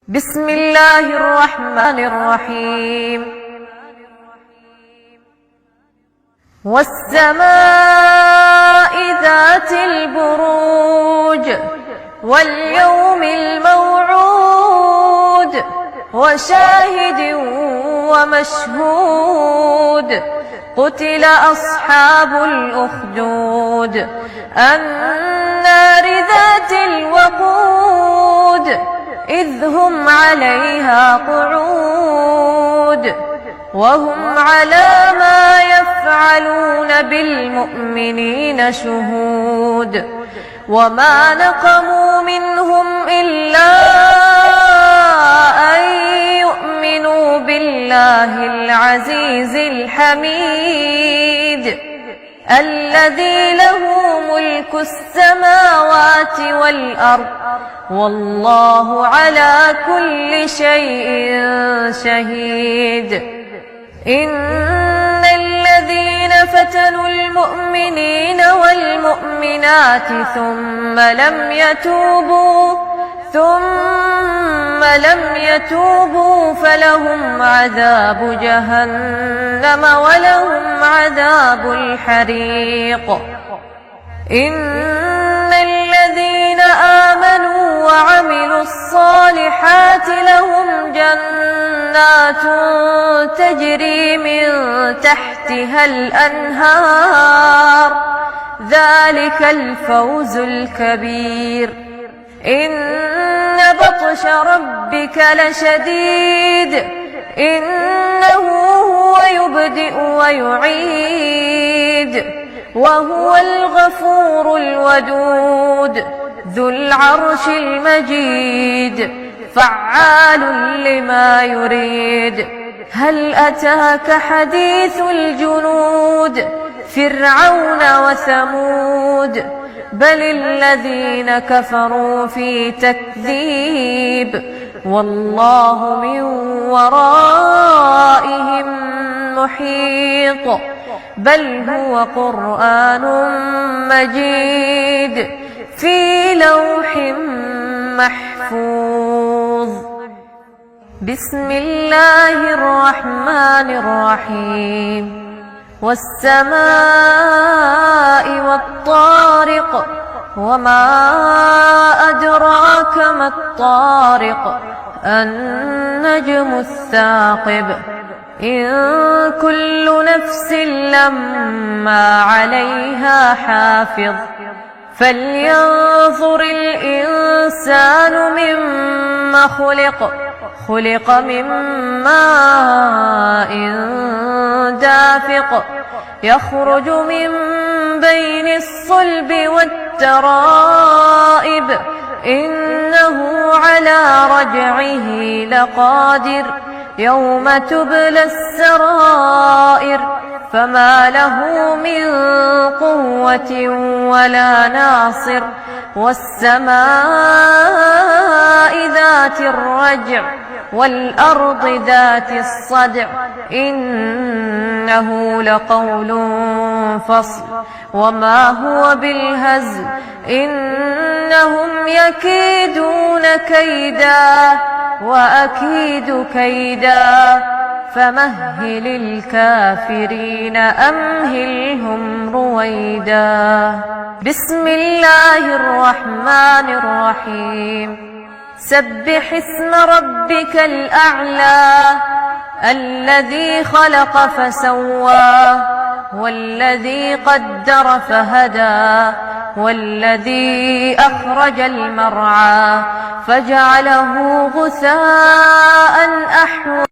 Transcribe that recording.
بسم الله الرحمن الرحيم. والسماء ذات البروج واليوم الموعود وشاهد ومشهود قتل أصحاب الأخدود النار ذات الوقود إذ هم عليها قعود وهم على ما يفعلون بالمؤمنين شهود وما نقموا منهم إلا أن يؤمنوا بالله العزيز الحميد الذي له ملك السماوات والأرض والله على كل شيء شهيد. إن الذين فتنوا المؤمنين والمؤمنات ثم لم يتوبوا فلهم عذاب جهنم ولهم عذاب الحريق. إن الذين آمنوا وعملوا الصالحات لهم جنات تجري من تحتها الأنهار ذلك الفوز الكبير. إن بطش ربك لشديد إنه هو يبدئ ويعيد وهو الغفور الودود ذو العرش المجيد فعال لما يريد. هل أتاك حديث الجنود فرعون وثمود بل الذين كفروا في تكذيب والله من ورائهم محيط بل هو قرآن مجيد في لوح محفوظ. بسم الله الرحمن الرحيم. والسماء والطارق وما أدراك ما الطارق النجم الثاقب. إن كل نفس لما عليها حافظ فلينظر الإنسان مما خلق من ماء دافق يخرج من بين الصلب والترائب إنه على رجعه لقادر يوم تبلى السرائر فما له من قوة ولا ناصر. والسماء ذات الرجع والأرض ذات الصدع إنه لقول فصل وما هو بالهزل إنهم يكيدون كيدا وأكيد كيدا فمهل الكافرين أمهلهم رويدا. بسم الله الرحمن الرحيم. سبح اسم ربك الأعلى الذي خلق فسوى والذي قدر فهدى والذي أخرج المرعى فجعله غثاء أحوى.